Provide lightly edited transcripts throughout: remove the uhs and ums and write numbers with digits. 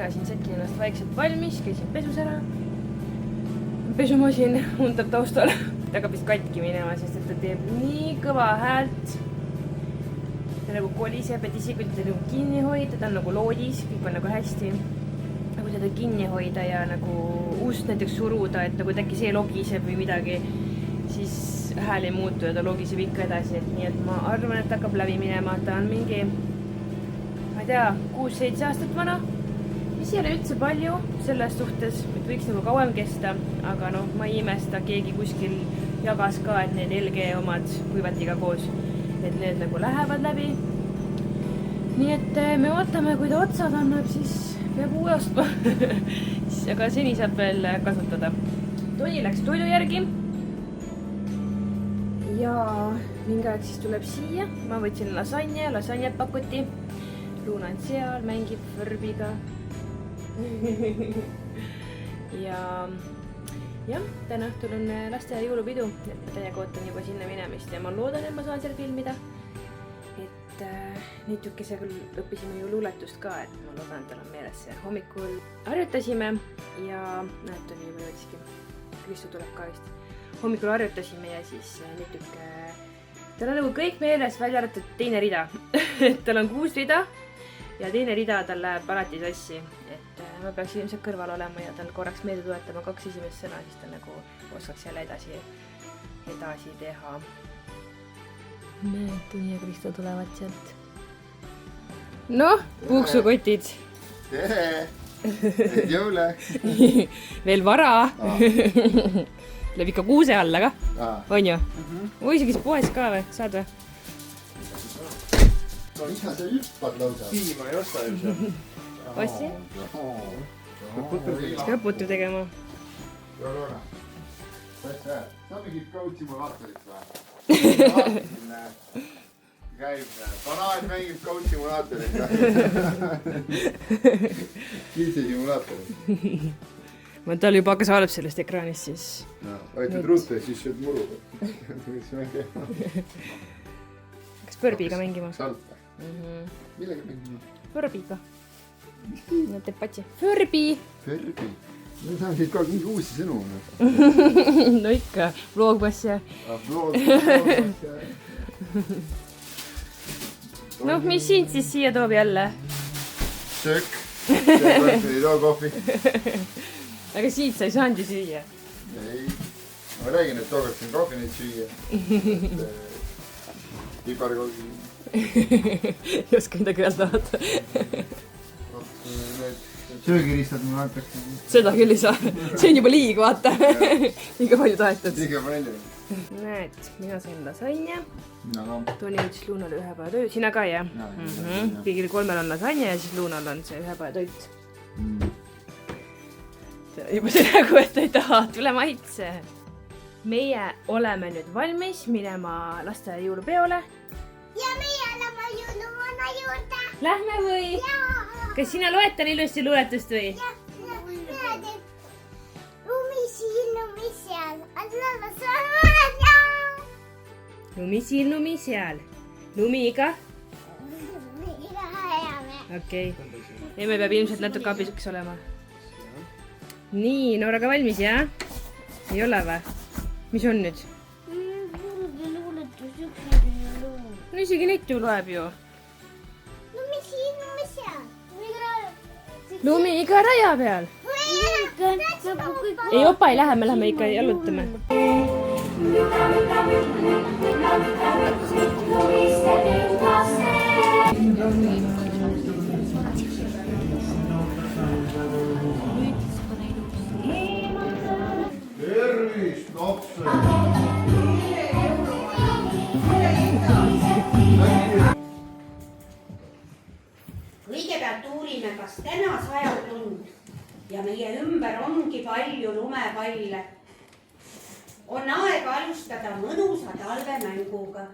mina siin sätkin ennast vaikselt valmis, käisin pesus ära. Pesumasin undab taustal. Ta hakkab vist katki minema, sest et ta teeb nii kõva häält. Ta nagu koliseb, et isegi kui ta nagu kinni hoida, ta on nagu loodis, kõik on nagu hästi. Nagu seda kinni hoida ja nagu ust näiteks suruda, et nagu äkki see logiseb või midagi, siis hääl ei muutu ja ta logiseb ikka edasi. Nii et ma arvan, et ta hakkab läbi minema. Ta on mingi, ma ei tea, 6-7 aastat vana. Mis ei ole üldse palju selles suhtes, et võiks nagu kauem kesta, aga noh, ma ei imesta, keegi kuskil jagas ka, et need LG omad kuivatiga koos, et need nagu lähevad läbi. Nii et me ootame, kui ta otsad annab, siis peab uue ostma. Aga seni saab veel kasutada. Toni läks toidu järgi. Ja mingi aeg siis tuleb siia. Ma võtsin lasagnet pakuti. Luuna on seal, mängib Furbiga. Ja täna õhtul on laste jõulupidu, et täiega ootan juba sinna minemist ja ma loodan, et ma saan seal filmida. Et niitukesega õppisime ju luuletust ka, et ma loodan, et tal on meeles see. Hommikul harjutasime ja näed, Toni juba jõudski. Kristu tuleb ka vist. Hommikul harjutasime ja siis niituke... Tal on nagu kõik meeles, välja arvatud teine rida. Tal on 6 rida ja teine rida tal läheb alati sassi. Et ma peaks ilmselt kõrval olema ja tal korraks meelde tuletama 2 esimest sõna, siis ta nagu oskaks jälle edasi teha. Näed, Toni ja Kristo tulevad sealt. Noh, puuksukotid. Tere! Jõule! Veel vara! Läheb ikka kuuse alla ka? On ju? Või isegi poes ka või? Saad või? No isa, sa hüppad lausa. Piima ei osta ju seal. Ossi? Peab putru tegema. Jolona. Sa mingid coach-simulaatorit või? Käib, Panaad mängib coach-simulaatorit. Kilse-simulaatorit. Ma tal juba hakkas halb sellest ekraanist siis. Võetad ruutu ja siis sööd muru. Kas Furbiga mängima? Salta. Millega mängima? Furbiga. No teeb patsi. Furbi! Furbi. Ma saan siit kogu mingi uusi sõnu. No ikka, vlogbass ja... Noh, mis sind siis siia toob jälle? Söök. Seepärast ei too kohvi. Aga siit sa ei saanud ju süüa. Ei. Ma räägin, et tookord siin kohvi neid süüa. Piparkogi. Ei oska midagi öelda vaata. Söögiristad mulle antakse. Seda küll ei saa. See on juba liig, vaata. Liiga palju tahetud. Liiga palju. Näed, mina sain lasagna. Mina ka. Toni võttis Luunale 1 päeva toit. Sina ka, jah? Kõigil 3 on lasagna ja siis Luunal on see 1 päeva toit. Juba see nägu, et ei taha. Tule maitse. Meie oleme nüüd valmis minema laste jõulupeole. Ja meie oleme jõuluvana juurde. Lähme või? Jaa. Kas sina loetan ilusti luuletust või? Ja, lumi siin, lumi seal. Lumi siin, lumi seal. Lumiga? Okei. Ja me peab ilmselt natuke abisuks olema. Nii, Nooraga valmis, jah? Ei ole või? Mis on nüüd? No isegi neid ju loeb ju. Lumi siin, lumi seal. Lumi iga raja peal. Ei, opa ei lähe, me läheme ikka jalutame. Tervist, lapsed! Kõigepealt uurime, kas täna sajab lund ja meie ümber ongi palju lumepalle. On aeg alustada mõnusa talvemänguga.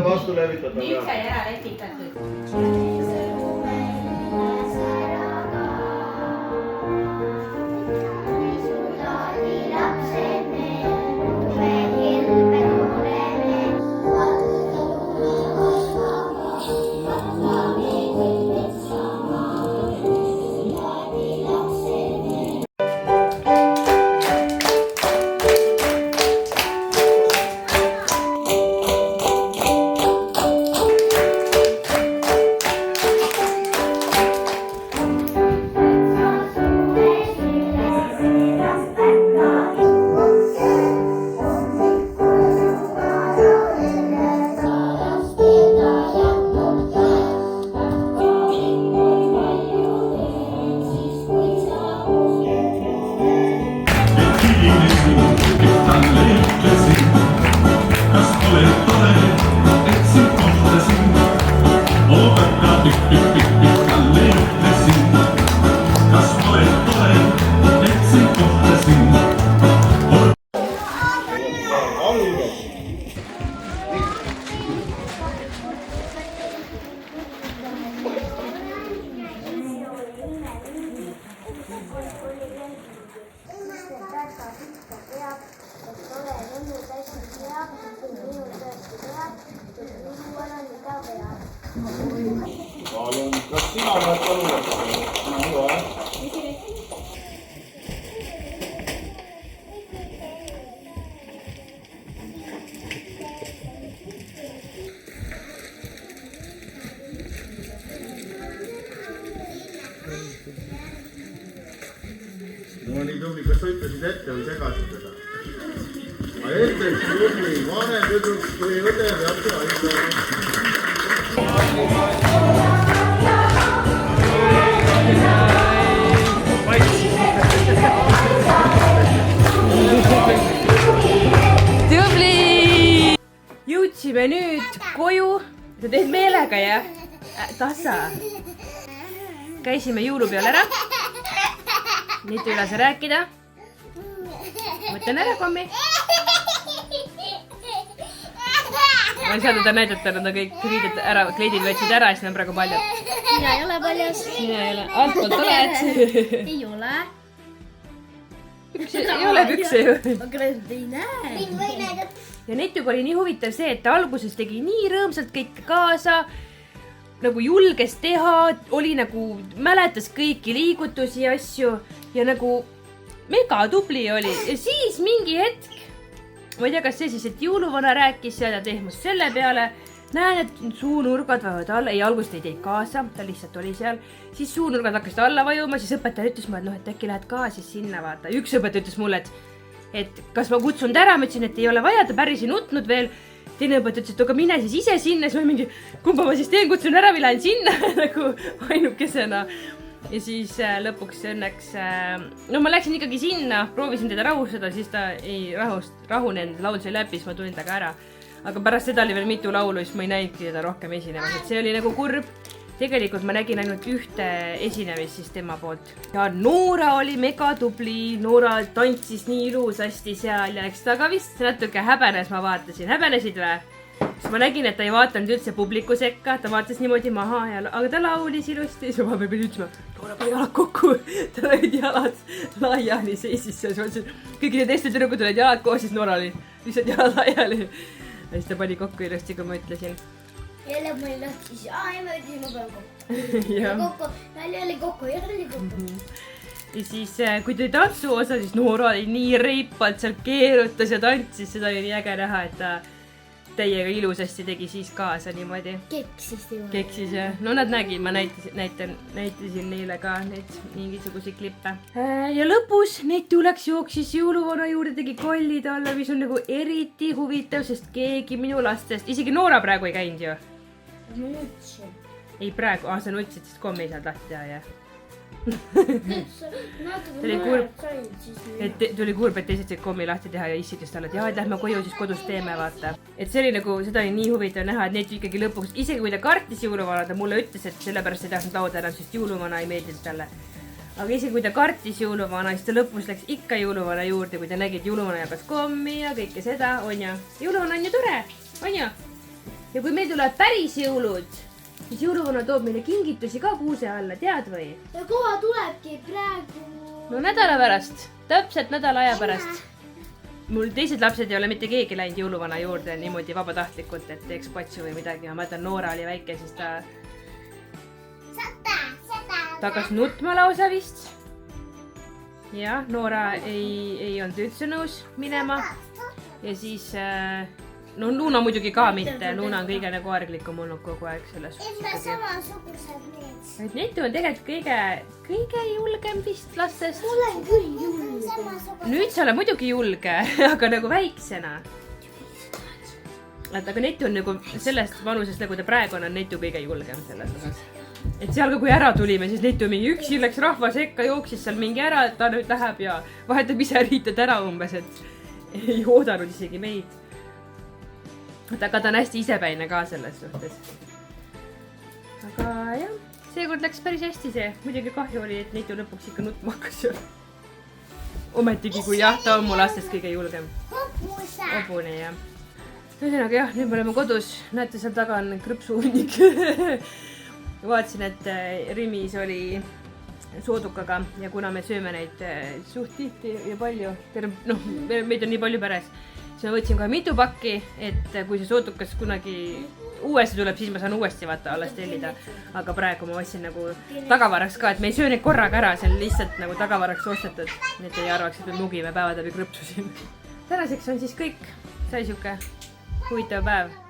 mitte vastu levitada. Nüüd sai ära lepitatud. Palun, kas sina oled palun? No nii tubli, kas sa ütlesid ette või segasid seda? Hetkeks tubli, vanem tüdruk tuli õde peabki aitama. Tubli! Jõudsime nüüd koju. Sa teed meelega, jah? Tassa. Käisime jõulupeol ära. Nüüd ei lase rääkida. Mõtlen ära, kommi. Ma ei saa teda näidata, nad on kõik kleidid võtsid ära, siis on praegu paljad. Mina ei ole paljas. Sina ei ole. Altpoolt oled. Ei ole. Ei ole pükse ju. Aga nad ei näe. Mind või näidata. Ja Netuga oli nii huvitav see, et ta alguses tegi nii rõõmsalt kõike kaasa. Nagu julges teha, oli nagu, mäletas kõiki liigutusi ja asju. Ja nagu mega tubli oli. Ja siis mingi hetk, ma ei tea, kas see siis, et jõuluvana rääkis ja ta tehmus selle peale. Näen, et suunurgad vajuvad alla. Ei, algust ei teinud kaasa, ta lihtsalt oli seal. Siis suunurgad hakkasid alla vajuma, siis õpetaja ütles mulle, et äkki lähed ka siis sinna vaata. Üks õpetaja ütles mulle, et kas ma kutsun ta ära, ma ütlesin, et ei ole vaja, ta päris ei nutnud veel. Teine õpetaja ütles, et aga mine siis ise sinna, siis ma mingi, kumba ma siis teen, kutsun ära või lähen sinna nagu ainukesena. Ja siis lõpuks õnneks, no ma läksin ikkagi sinna, proovisin teda rahustada, siis ta ei rahunenud, laul sai läbi, siis ma tulin taga ära. Aga pärast seda oli veel mitu laulu, siis ma ei näinudki teda rohkem esinemas, et see oli nagu kurb. Tegelikult ma nägin ainult ühte esinemist siis tema poolt. Ja Noora oli mega tubli, Noora tantsis nii ilusasti seal ja eks ta ka vist natuke häbenes, ma vaatasin. Häbenesid või? Siis ma nägin, et ta ei vaatanud üldse publiku sekka, ta vaatas niimoodi maha, aga ta laulis ilusti. Siis ma peal ütlema, Noora pani jalad kokku, tal olid jalad laiali seisis seal. Kõigi need teiste tüdrukud olid jalad koos, siis Noora oli lihtsalt jalad laiali. Ja siis ta pani kokku ilusti, kui ma ütlesin. Jälle ma ei lahti, siis ma ütlesin, ma pean kokku. Nalja oli kokku, jälle oli kokku. Ja siis, kui tuli tantsu osa, siis Noora oli nii reipalt seal keerutas ja tantsis. Seda oli nii äge näha, et ta täiega ilusasti tegi siis kaasa niimoodi. Keksis tema. Keksis, jah. No nad nägid, ma näitasin neile ka neid mingisuguseid klippe. Ja lõpus Netu läks jooksis jõuluvana juurde, tegi kolli talle, mis on nagu eriti huvitav, sest keegi minu lastest, isegi Noora praegu ei käinud ju. Ma nutsin. Ei praegu, sa nutsid, sest kommi ei saanud lahti teha, jah. Tuli kurb, et tuli kurb, et teised said kommi lahti teha ja issidest talle, et jah, et lähme koju, siis kodus teeme, vaata. Et see oli nagu, seda oli nii huvitav näha, et Netu ikkagi lõpuks, isegi kui ta kartis jõuluvana, ta mulle ütles, et sellepärast ei tahtnud lauda enam, sest jõuluvana ei meeldinud talle. Aga isegi kui ta kartis jõuluvana, siis ta lõpus läks ikka jõuluvana juurde, kui ta nägi, et jõuluvana jagas kommi ja kõike seda, on ju. Jõuluvana on ju tore, on ju? ja kui meil tulevad päris jõulud, siis jõuluvana toob meile kingitusi ka kuuse alla, tead või? ja kohe tulebki praegu. no nädala pärast, täpselt nädala aja pärast. mul teised lapsed ei ole mitte keegi läinud jõuluvana juurde niimoodi vabatahtlikult, et teeks patsu või midagi. ma mäletan, Noora oli väike, siis ta hakkas nutma lausa vist. jah, Noora ei olnud üldse nõus minema. ja siis, no Luna muidugi ka mitte. Luna on kõige nagu arglikum olnud kogu aeg selles suhtes. et me samasugused need. et Netu on tegelikult kõige julgem vist lastest. ma olen küll julge. nüüd sa oled muidugi julge, aga nagu väiksena. aga Netu on nagu sellest vanusest, nagu ta praegu on Netu kõige julgem selles osas. et seal ka, kui ära tulime, siis Netu mingi üksi läks rahva sekka, jooksis seal mingi ära, et ta nüüd läheb ja vahetab ise riited ära umbes, et ei oodanud isegi meid. aga ta on hästi isepäine ka selles suhtes. aga jah, seekord läks päris hästi see. muidugi kahju oli, et Netu lõpuks ikka nutma hakkas ju. ometigi, kui jah, ta on mu lastest kõige julgem. hobune jah. ühesõnaga jah, nüüd me oleme kodus. näete, seal taga on krõpsuhunnik. vaatasin, et Rimis oli soodukaga ja kuna me sööme neid suht tihti ja palju, noh, meid on nii palju peres, siis ma võtsin kohe mitu pakki, et kui see soodukas kunagi uuesti tuleb, siis ma saan uuesti vaata alles tellida. aga praegu ma ostsin nagu tagavaraks ka, et me ei söö neid korraga ära, see on lihtsalt nagu tagavaraks ostetud. et ei arvaks, et me mugime päevad läbi krõpsu siin. tänaseks on siis kõik. sai sihuke huvitav päev.